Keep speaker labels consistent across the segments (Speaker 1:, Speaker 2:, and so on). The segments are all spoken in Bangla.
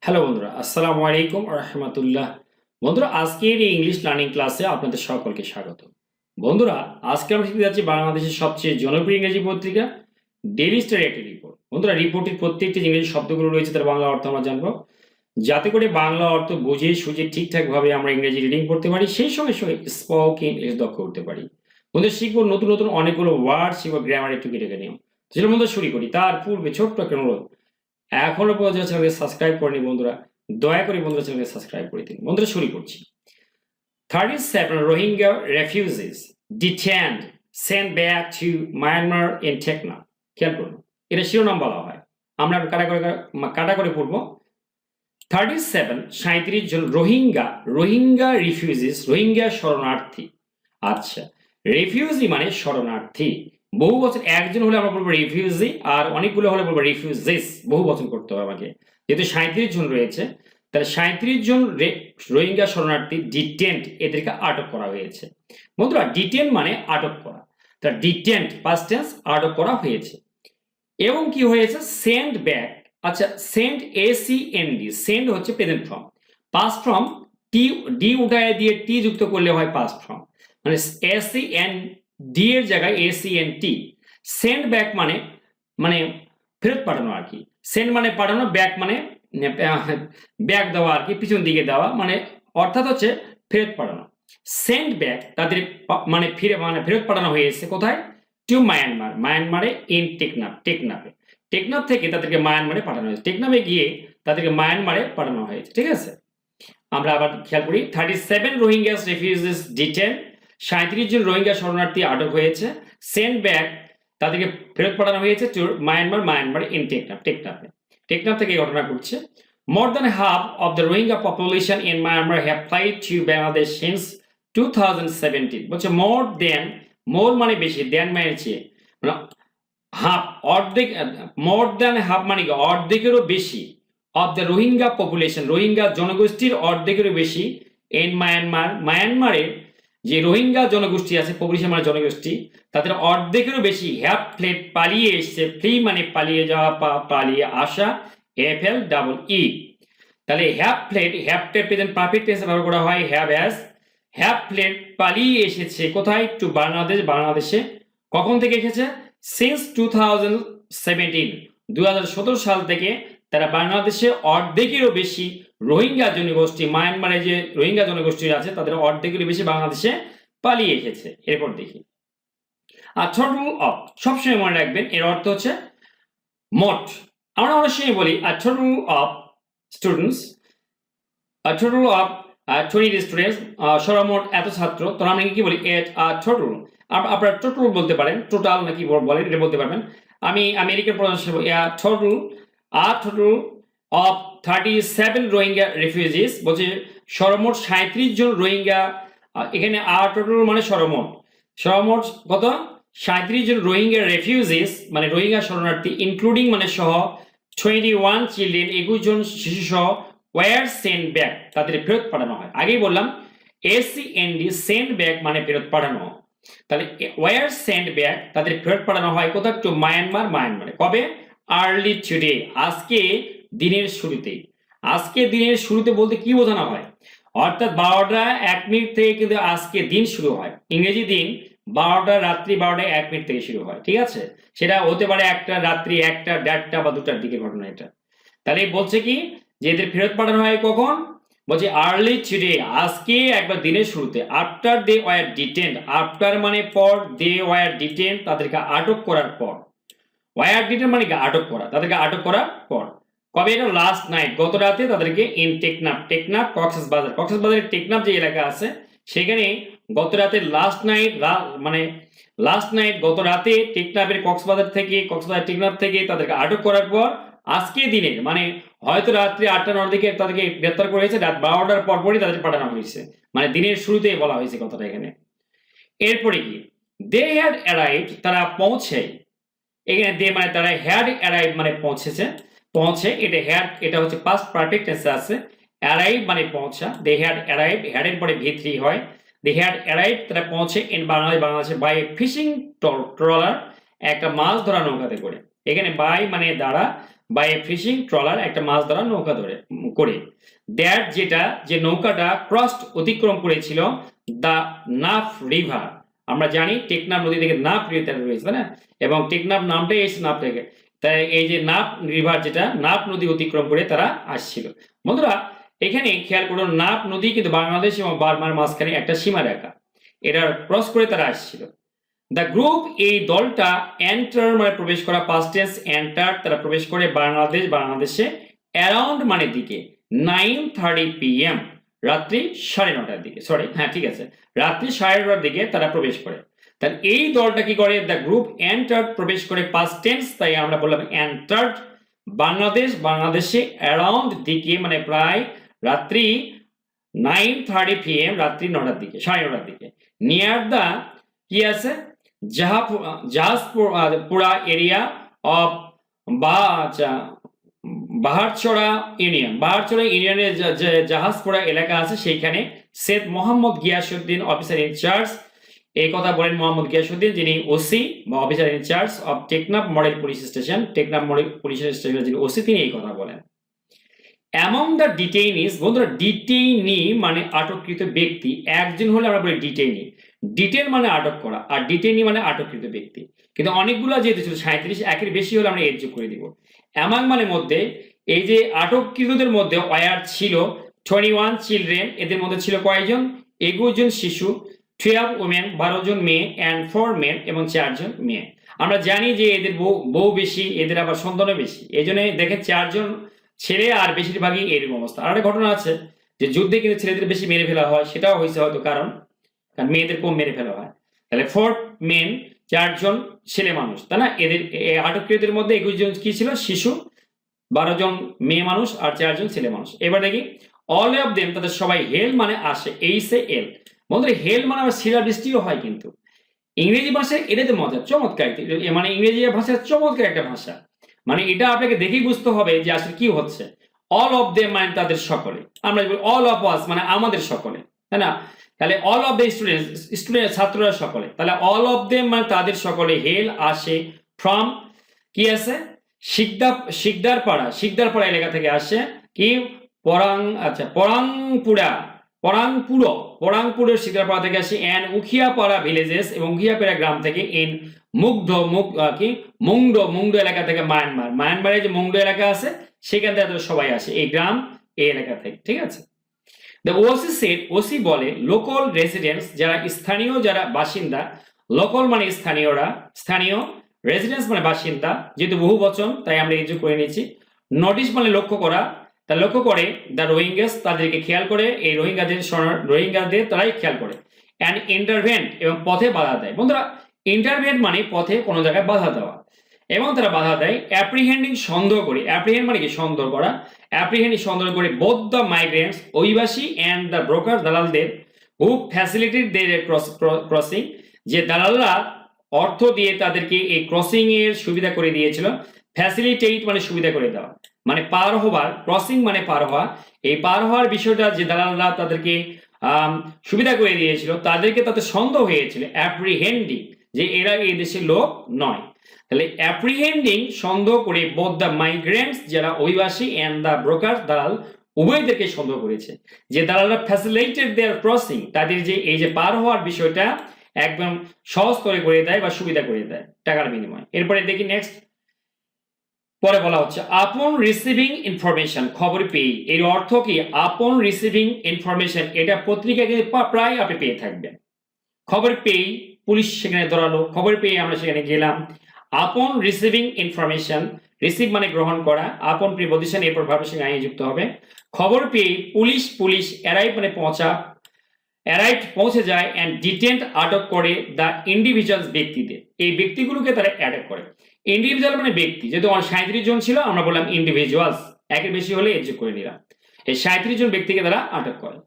Speaker 1: হ্যালো বন্ধুরা, আসসালামু আলাইকুম রহমতুল্লাহ। বন্ধুরা, আজকের এই ইংলিশ লার্নিং ক্লাসে আপনাদের সকলকে স্বাগত। বন্ধুরা, আজকে আমরা শিখতে যাচ্ছি বাংলাদেশের সবচেয়ে জনপ্রিয় ইংরেজি পত্রিকা ডেইলি স্টার একটি রিপোর্ট। বন্ধুরা, রিপোর্টের প্রত্যেকটি যে ইংরেজি শব্দগুলো রয়েছে তার বাংলা অর্থ আমরা জানবো, যাতে করে বাংলা অর্থ বুঝে সুঝে ঠিকঠাকভাবে আমরা ইংরেজি রিডিং করতে পারি, সেই সঙ্গে সঙ্গে স্পোকেন ইংলিশ দক্ষ করতে পারি। বন্ধুরা, শিখবো নতুন নতুন অনেকগুলো ওয়ার্ড, শিখবো গ্রামার একটু কেটে কেটে নিয়ম। চলো বন্ধুরা শুরু করি। তার পূর্বে ছোট্ট একটা অনুরোধ, এখনো পর্যন্ত চ্যানেলকে সাবস্ক্রাইব করেনি বন্ধুরা, দয়া করে বন্ধুরা চ্যানেলকে সাবস্ক্রাইব করে দিন। বন্ধুরা শুরু করছি। 37 Rohingya refugees detained sent back to Myanmar in Tekna। খেয়াল করুন, এটা শিরোনাম বলা হয়, আমরা কাটা করে পড়বো। 37 জন রোহিঙ্গা রিফিউজিস, রোহিঙ্গা শরণার্থী। আচ্ছা, রিফিউজি মানে শরণার্থী। বহু বচন একজন হলে আমরা বলবো রিফিউজি, আর অনেকগুলো হলে বলবো রিফিউজিস। বহু বচন করতে হবে আমাকে, যেহেতু 37 জন রয়েছে, তাহলে 37 জন রোহিঙ্গা শরণার্থী ডিটেন্ট, এদেরকে আটক করা হয়েছে। বন্ধুরা, ডিটেন্ট মানে আটক করা, তা ডিটেন্ট পাস্ট টেন্স, আটক করা হয়েছে। এবং কি হয়েছে, সেন্ড ব্যাক। আচ্ছা, সেন্ড ACND, সেন্ড হচ্ছে present form, past form D উঠায় দিয়ে টি যুক্ত করলে হয় পাস্ট ফর্ম, মানে ACND এর জায়গায় ACNT। সেন্ড ব্যাক মানে মানে ফেরত পাঠানো আর কি। সেন্ড মানে পাঠানো, ব্যাক মানে ব্যাক দেওয়া আর কি, পিছন দিকে দেওয়া, মানে অর্থাৎ হচ্ছে ফেরত পাঠানো। সেন্ড ব্যাক তাদের মানে ফেরত পাঠানো হয়েছে কোথায়, টু মায়ানমার, মায়ানমারে ইন টেকনাফ থেকে তাদেরকে মায়ানমারে পাঠানো হয়েছে। টেকনাফে গিয়ে তাদেরকে মায়ানমারে পাঠানো হয়েছে। ঠিক আছে, আমরা আবার খেয়াল করি। 37 রোহিঙ্গাস রেফিউজিস ডিটেন, 37 জন রোহিঙ্গা শরণার্থী আটক হয়েছে। সেন্ড ব্যাক, তাদেরকে ফেরত পাঠানো হয়েছে টু মায়ানমারে ইন টেকনাফ থেকে এই ঘটনা ঘটছে। More than half of the Rohingya population in Myanmar have fled to Bangladesh since 2017। বলছে মোর মানে বেশি, দেন মানে চেয়ে, মানে হাফ, অর্ধেক, মোর দ্যান হাফ মানে অর্ধেকেরও বেশি, of the Rohingya population, Rohingya জনগোষ্ঠীর অর্ধেকেরও বেশি, ইন মায়ানমারের যে রোহিঙ্গা জনগোষ্ঠী আছে, পপুলেশন মানে জনগোষ্ঠী, তাদের অর্ধেকেরও বেশি হ্যাভ ফ্লেড, পালিয়ে এসছে। ফ্লি মানে পালিয়ে যাওয়া, পালিয়ে আসা, FLEE। তাহলে হ্যাভ ফ্লেড, হ্যাভটের প্রেজেন্ট পারফেক্ট টেন্সে ব্যবহার করা হয় হ্যাভ ফ্লেড, পালিয়ে এসেছে কোথায়, টু বাংলাদেশে। কখন থেকে এসেছে, সিন্স 2017 সাল থেকে তারা বাংলাদেশে অর্ধেকেরও বেশি রোহিঙ্গা জনগোষ্ঠী, মায়ানমারে যে রোহিঙ্গা জনগোষ্ঠী আছে তাদের অর্ধেকেরও বেশি বাংলাদেশে পালিয়ে এসেছে। এরপর দেখি, আর টোটাল অফ, সবসময় মনে রাখবেন এর অর্থ হচ্ছে মোট। আমরা অনেক সময় বলি total of students, total of 20 students, সর্বমোট এত ছাত্র। তো আমরা কি বলি, টোটাল। আপনারা টোটাল বলতে পারেন, টোটাল নাকি বলেন এটা বলতে পারবেন। আমি আমেরিকান প্রনাউন্সিয়েশন বলি টোটাল অফ 37 রোহিঙ্গা রিফিউজিস। বলছে সর্বমোট 37 জন রোহিঙ্গা, এখানে টোটাল মানে সর্বমোট কত, 37 জন রোহিঙ্গা রেফিউজিস মানে রোহিঙ্গা শরণার্থী, ইনক্লুডিং মানে সহ, 21 চিলড্রেন, 21 জন শিশু সহ, ওয়ার সেন্ড ব্যাক, তাদের ফেরত পাঠানো হয়। আগেই বললাম ACND, সেন্ড ব্যাক মানে ফেরত পাঠানো। তাহলে ওয়ার সেন্ড ব্যাক, তাদের ফেরত পাঠানো হয় কোথাও, টু মায়ানমারে। কবে, আর্লি টুডে, আজকে দিনের শুরুতে। আজকে দিনের শুরুতে বলতে কি বোঝানো হয়, অর্থাৎ 12টা 1 মিনিট থেকে কিন্তু আজকে দিন শুরু হয়। ইংরেজি দিন 12টা, রাত্রি 12টা 1 মিনিট থেকে শুরু হয়। ঠিক আছে, সেটা হতে পারে একটা রাত্রি 1টা, 1:30টা বা 2টার দিকে ঘটনা এটা। তাহলে বলছে কি, যে এদের ফেরত পাঠানো হয় কখন, বলছে আর্লি টুডে, আজকে একবার দিনের শুরুতে। After they were detained, after মানে পর, দে ওয়ার ডিটেন্ড তাদেরকে আটক করার পর। ওয়ার ডিটেন্ড মানে আটক করা, তাদেরকে আটক করার পর। কবে, এটা লাস্ট নাইট, গত রাতে তাদেরকে ইন টেকনাফ কক্সবাজারের টেকনাফ যে এলাকা আছে সেখানে গত রাতে লাস্ট নাইট গত রাতে টেকনাফের কক্সবাজার টেকনাফ থেকে তাদেরকে আটক করার পর আজকে দিনের মানে হয়তো রাত্রি 8টা 9টার দিকে তাদেরকে গ্রেপ্তার করা হয়েছে, রাত 12টার পরপরই তাদের পাঠানো হয়েছে, মানে দিনের শুরুতে বলা হয়েছে কথাটা এখানে। এরপরে কি, দে হ্যাড অ্যারাইভড, তারা পৌঁছে। এখানে দে মানে তারা, হ্যাড অ্যারাইভ মানে পৌঁছে, এটা হচ্ছে পাস্ট পারফেক্ট টেন্সে আছে। অ্যারাইভ মানে পৌঁছা, দে হ্যাড অ্যারাইভ, হ্যাড এর পরে V3 হয়। দে হ্যাড অ্যারাইভ, তারা পৌঁছে ইন বাংলাদেশে বাই ফিশিং ট্রলার, একটা মাছ ধরা নৌকাতে করে। এখানে বাই মানে দ্বারা, বাই এ ফিশিং ট্রলার, একটা মাছ ধরা নৌকা করে দ্যাট যেটা, যে নৌকাটা ক্রসড অতিক্রম করেছিল দ্য নাফ রিভার। আমরা জানি টেকনাফ নদী থেকে নাফ রিভার রয়েছে, তাই না, এবং টেকনাফ নামটাই এসেছে নাফ থেকে। তাই এই যে নাফ রিভার, যেটা নাফ নদী অতিক্রম করে তারা আসছিল। বন্ধুরা এখানে খেয়াল করুন, নাফ নদী কিন্তু বাংলাদেশ এবং বার্মার মাঝখানে একটা সীমারেখা, এটা ক্রস করে তারা আসছিল। দ্য গ্রুপ, এই দলটা, এন্টার মানে প্রবেশ করা, পাস্ট টেন্স এন্টার, তারা প্রবেশ করে বাংলাদেশে অ্যারাউন্ড মানে দিকে 9:30 PM, রাত্রি 9:30টার দিকে, সরি হ্যাঁ ঠিক আছে, রাত্রি 9:30টার দিকে তারা প্রবেশ করে। তাহলে এই দলটা কি করে, দ্য গ্রুপ এন্টার্ড প্রবেশ করে, পাস্ট টেন্স, তাই আমরা বললাম এন্টার্ড, বাংলাদেশে অ্যারাউন্ড দিকে মানে প্রায় রাত্রি 9:30 PM, রাত্রি 9টার দিকে, 9:30টার দিকে। নিয়ার দা কি আছে, জাহাজপুরা এরিয়া অফ বাহারচড়া ইউনিয়নের যে জাহাজপুরা এলাকা আছে সেইখানে সৈয়দ মোহাম্মদ গিয়াসউদ্দিন, অফিসার ইনচার্জ, এই কথা বলেন মোহাম্মদ গিয়াসউদ্দিন, যিনি ওসি বা officer in-charge of Teknaf model police station, Teknaf model police স্টেশনের যিনি ওসি, তিনি এই কথা বলেন। অ্যামং দ্য ডিটেইনিস, বন্ধুরা ডিটেইনি মানে আটককৃত ব্যক্তি, একজন হলে আমরা বলি ডিটেইনি, ডিটেন মানে আটক করা, আর ডিটেইনি মানে আটককৃত ব্যক্তি, কিন্তু অনেকগুলো যেহেতু ছিল 37, একের বেশি হলে আমরা এর যোগ করে দিব। অ্যামাং মানে মধ্যে, এই যে আটককৃতদের মধ্যে ওয়ার ছিল 21 চিলড্রেন, এদের মধ্যে ছিল কয়জন, 21 জন শিশু, 12 উমেন, 12 জন মেয়ে, অ্যান্ড 4 মেন, এবং 4 জন মেয়ে। আমরা জানি যে এদের বউ বেশি, এদের আবার সন্তানও বেশি, এই জন্য দেখেন 4 জন ছেলে, আর বেশিরভাগই এরকম অবস্থা। আর একটা ঘটনা আছে যে যুদ্ধে কিন্তু ছেলেদের বেশি মেরে ফেলা হয়, সেটাও হয়েছে হয়তো কারণ মেয়েদের কম মেরে ফেলা হয়। তাহলে 4 মেন, 4 জন ছেলে মানুষ, তাই না, এদের আটককৃতদের মধ্যে 21 জন কি ছিল, শিশু, 12 জন মেয়ে মানুষ, আর 4 জন ছেলে মানুষ। এবার দেখি অল অফ দেম, তাদের সবাই, হেল মানে আসে, এইসে এল, বন্ধুরা হেল মানে আবার শিলাবৃষ্টিও হয় কিন্তু। ইংরেজি ভাষায় এটাতে মজা, চমৎকার, মানে ইংরেজি ভাষার চমৎকার একটা ভাষা, মানে এটা আপনাকে দেখেই বুঝতে হবে যে আসলে কি হচ্ছে। অল অফ দেম মানে তাদের সকলে, আমরা বলি অল অফ আস মানে আমাদের সকলে, তাই না, তাহলে অল অফ দ্য স্টুডেন্ট ছাত্ররা সকলে, তাহলে অল অফ দেম মানে তাদের সকলে, হেল আসে ফ্রম কি আছে, শিকদারপাড়া এলাকা থেকে আসে, কি পরাংপুরের শিকদারপাড়া থেকে আসে, এন্ড উখিয়াপাড়া ভিলেজেস, এবং উখিয়াপাড়া গ্রাম থেকে, ইন মুংডো এলাকা থেকে, মায়ানমারের যে মুংডো এলাকা আছে সেখান থেকে সবাই আসে, এই গ্রাম এই এলাকা থেকে, ঠিক আছে। দ্য ওসি সেড, ওসি বলে, লোকাল রেসিডেন্টস, যারা স্থানীয়, যারা বাসিন্দা, লোকাল মানে স্থানীয়, রেসিডেন্স মানে বাসিন্দা, যেহেতু বহু বচন তাই আমরা এই যোগ করে নিয়েছি। নোটিশ মানে লক্ষ্য করা, তা লক্ষ্য করে, দ্য রোহিঙ্গাস, তাদেরকে খেয়াল করে, এই রোহিঙ্গাদের তারাই খেয়াল করে, অ্যান্ড ইন্টারভেন্ট, এবং পথে বাধা দেয়। বন্ধুরা ইন্টারভেন্ট মানে পথে কোনো জায়গায় বাধা দেওয়া, এবং তারা বাধা দেয়। অ্যাপ্রিহেন্ডিং সন্দেহ করে, অ্যাপ্রিহেন্ড মানে কি সন্দেহ করা, অ্যাপ্রিহেন্ডিং সন্দেহ করে, বোথ দ্য মাইগ্রেন্টস অভিবাসী অ্যান্ড দ্য ব্রোকার, দালালদের, হু ফ্যাসিলিটেড দেয়ার ক্রসিং, যে দালালরা অর্থ দিয়ে তাদেরকে এই ক্রসিং এর সুবিধা করে দিয়েছিল। ফ্যাসিলিটেট মানে সুবিধা করে দেওয়া, মানে পার হওয়ার, ক্রসিং মানে পার হওয়া, এই পার হওয়ার বিষয়টা যে দালালরা তাদেরকে সুবিধা করে দিয়েছিল, তাদেরকে তাতে সন্দেহ হয়েছিল, অ্যাপ্রিহেন্ডিং, যে এরা এই দেশের লোক নয়। তাহলে অ্যাপ্রিহেন্ডিং সন্দেহ করে, বোথ দ্য মাইগ্রেন্টস, যারা অভিবাসী, অ্যান্ড দ্য ব্রোকার, দালাল, উভয়দেরকে সন্দেহ করেছে, যে দালালরা ফ্যাসিলিটেড দেয়ার ক্রসিং, তাদের যে এই যে পার হওয়ার বিষয়টা একদম সহজ করে দেয় বা সুবিধা করে দেয় টাকার বিনিময়ে। এরপরে দেখি নেক্সট, পরে বলা হচ্ছে আপন রিসিভিং ইনফরমেশন, খবর পেয়ে, এর অর্থ কি, আপন রিসিভিং ইনফরমেশন, এটা পত্রিকাকে প্রায় আপনি পেয়ে থাকবেন। খবর পেয়ে পুলিশ সেখানে ধরালো, খবর পেয়ে আমরা সেখানে গেলাম। আপন রিসিভিং ইনফরমেশন, রিসিভ মানে গ্রহণ করা, আপন প্রিপজিশন, এরপর ভার্বের সঙ্গে আই যুক্ত হবে। খবর পেয়ে পুলিশ অ্যারাইভ মানে পৌঁছে যায়, অ্যান্ড ডিটেন্ট আটক করে, দ্য ইন্ডিভিজুয়ালস, ব্যক্তিদের, এই ব্যক্তিগুলোকে তারা অ্যাটাক করে। ইন্ডিভিজুয়াল মানে ব্যক্তি, যেহেতু 37 জন ছিল আমরা বললাম ইন্ডিভিজুয়ালস, একের বেশি হলে এর যোগ করে নিলাম, এই 37 জন ব্যক্তিকে তারা আটক করে।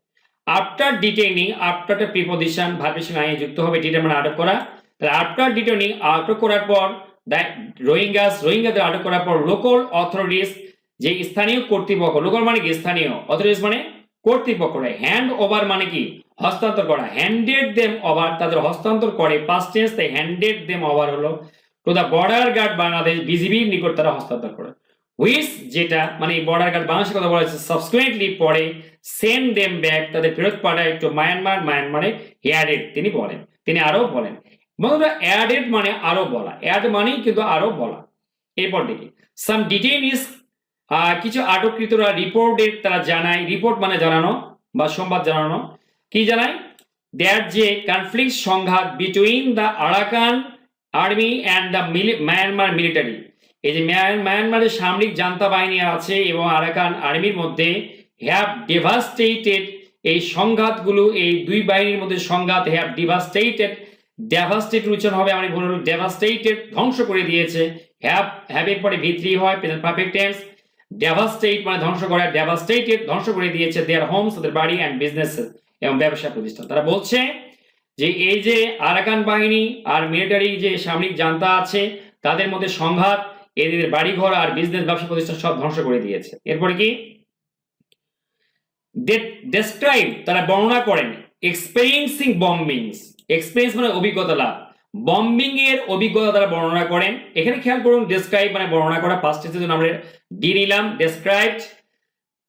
Speaker 1: আফটার ডিটেইনিং, আফটারটা প্রিপজিশন, ভার্বের সঙ্গে আই যুক্ত হবে, ডিটেইন মানে আটক করা, তাহলে আফটার ডিটেইনিং, আটক করার পর, দ্য রোহিঙ্গাদের আটক করার পর, লোকাল অথরিটিস, যে স্থানীয় কর্তৃপক্ষ, লোকাল মানে কি স্থানীয়, অথরিটিস মানে কর্তৃপক্ষরা, হ্যান্ড ওভার মানে কি হস্তান্তর করা, হ্যান্ডেড দেম ওভার, তাদের হস্তান্তর করে, পাস্ট টেন্স, তাই হ্যান্ডেড দেম ওভার হলো, to the Border Guard Bangladesh, বিজিবির নিকট তারা হস্তান্তর করে। হুইচ যেটা মানে বর্ডার গার্ড বাংলাদেশের কথা বলা হয়েছে সাবসিকুয়েন্টলি পরে সেন্ড দেম ব্যাক তাদের ফেরত পাঠায় টু মায়ানমারে অ্যাডেড তিনি বলেন, তিনি আরো বলেন। বন্ধুরা অ্যাডেড মানে আরো বলা, অ্যাড মানেই কিন্তু আরো বলা। এরপর দেখি সাম ডিটেইনিস কিছু আটককৃতরা রিপোর্টেড তারা জানায়, রিপোর্ট মানে জানানো বা সংবাদ জানানো, কি জানায় দ্যাট যে কনফ্লিক্ট সংঘাত between the Arakan army and the Myanmar military, এই যে মায়ানমারের সামরিক জান্তা বাহিনী আছে এবং আরাকান আর্মির মধ্যে হ্যাভ ডেভাস্টেটেড, এই সংঘাতগুলো এই দুই বাহিনীর মধ্যে সংঘাত হ্যাভ ডেভাস্টেটেড উচ্চারণ হবে আমি বলবো ডেভাস্টেটেড ধ্বংস করে দিয়েছে। হ্যাভের পরে V3 হয় প্রেজেন্ট পারফেক্ট টেন্স, ডেভাস্টেট মানে ধ্বংস করা, ডেভাস্টেটেড ধ্বংস করে দিয়েছে দেয়ার হোমস ওদের বাড়ি অ্যান্ড বিজনেস এবং ব্যবসা প্রতিষ্ঠান। তারা বলছে যে এই যে আরাকান বাহিনী আর মিলিটারি যে সামরিক জান্তা আছে তাদের মধ্যে সংঘাত এদের বাড়িঘর আর বিজনেস ব্যবসা প্রতিষ্ঠান সব ধ্বংস করে দিয়েছে। এরপরে কি ডেসক্রাইব তারা বর্ণনা করেন এক্সপেরিয়েন্সিং বম্বিংস, এক্সপেরিয়েন্স মানে অভিজ্ঞতা লাভ, বম্বিং এর অভিজ্ঞতা তারা বর্ণনা করেন। এখানে খেয়াল করুন ডেসক্রাইব মানে বর্ণনা করা, ফার্স্ট টেন্সের জন্য আমরা ডি নিলাম ডেসক্রাইবড।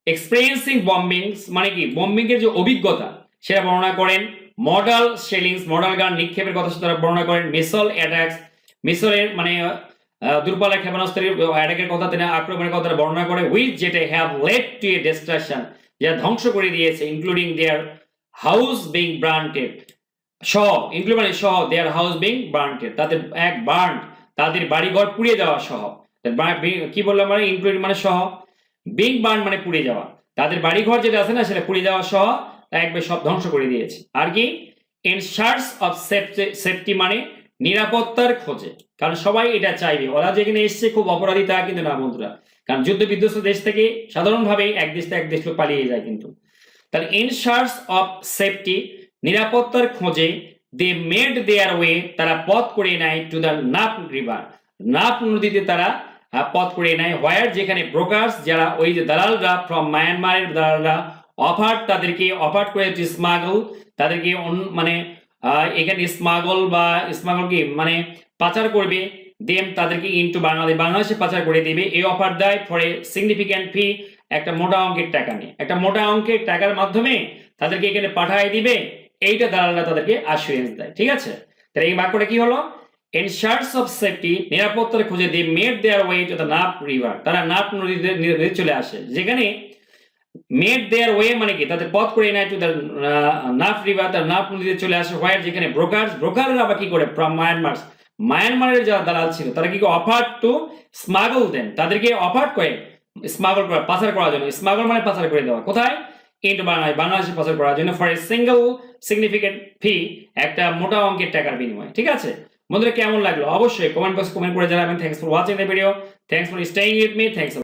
Speaker 1: এক্সপেরিয়েন্সিং বম্বিংস মানে কি বম্বিং এর যে অভিজ্ঞতা সেটা বর্ণনা করেন। মডেল শেলিংস মডেল গান নিক্ষেপের কথা তারা বর্ণনা করেন। মিসাইল অ্যাটাকস মিসাইলের মানে দূরপাল্লার ক্ষেপণাস্ত্রের অ্যাটাকের কথা তিনি আক্রমণের কথা বর্ণনা করে হুইচ যেটা have led to a destruction যা ধ্বংস করে দিয়েছে including their house being burnt সহ, ইনক্লুড মানে সহ দেয়ার হাউস বিং ব্রান্টেড তাদের এক বার্ন তাদের বাড়িঘর পুড়িয়ে যাওয়া সহ, কি বললাম মানে ইনক্লুড মানে সহ, বিং বার্ন মানে পুড়ে যাওয়া, তাদের বাড়িঘর যেটা আছে না সেটা পুড়ে যাওয়া সহ একবার সব ধ্বংস করে দিয়েছে। আর কি ইন সার্চ অফ সেফটি মানে নিরাপত্তার খোঁজে, কারণ সবাই এটা চাইবে, ওরা যেখানে এসছে খুব অপরাধী তা কিন্তু না বন্ধুরা, কারণ যুদ্ধ বিধ্বস্ত দেশ থেকে সাধারণভাবে এক দেশ থেকে এক দেশ লোক পালিয়ে যায় কিন্তু। তাহলে ইন সার্চ অফ সেফটি নিরাপত্তার খোঁজে দে মেড দেয়ার ওয়ে তারা পথ করে নেয় টু দ্য নাপ রিভার, নাপ নদীতে তারা পথ করে নেয়। হোয়ার যেখানে ব্রোকার্স যারা ওই যে দালালরা ফ্রম মায়ানমারের দালালরা অফার তাদেরকে অফার করে স্মাগল তাদেরকে মানে এখানে স্মাগল বা স্মাগল কি মানে পাচার করবে দেম তাদেরকে ইনটু বাংলাদেশে পাচার করে দেবে, এই অফার দেয় ফর এ সিগনিফিক্যান্ট ফি একটা মোটা অঙ্কের টাকা নিয়ে, একটা মোটা অঙ্কের টাকার মাধ্যমে তাদেরকে এখানে পাঠিয়ে দিবে, এইটা দালালরা তাদেরকে অ্যাসুরেন্স দেয়। ঠিক আছে, তাহলে এই বাক্যটা কি হলো ইন সার্চ অফ সেফটি নিরাপত্তার খোঁজে they made their way to the Naf river তারা নাপ নদীতে চলে আসে, যেখানে মেড দেয়ার ওয়ে মানে কি তাদের পথ করে নেয় টু দ্য নাপ রিভার তার নাপ নদীতে চলে আসে। হোয়ার যেখানে ব্রোকাররা আবার কি করে ফ্রম মায়ানমারের যারা দালাল ছিল তারা কি অফার টু স্মাগল দেন তাদেরকে অফার করে স্মাগল করা পাচার করার জন্য, স্মাগল মানে পাচার করে দেওয়া কোথায় ইনটু বাংলাদেশে পাচার করার জন্য ফর এ সিঙ্গেল সিগনিফিকেন্ট ফি একটা মোটা অঙ্কের টাকার বিনিময়ে। ঠিক আছে বন্ধুরা, কেমন লাগলো অবশ্যই কমেন্ট বক্সে কমেন্ট করে জানাবেন। Thanks for watching the video, thanks for staying with me, thanks.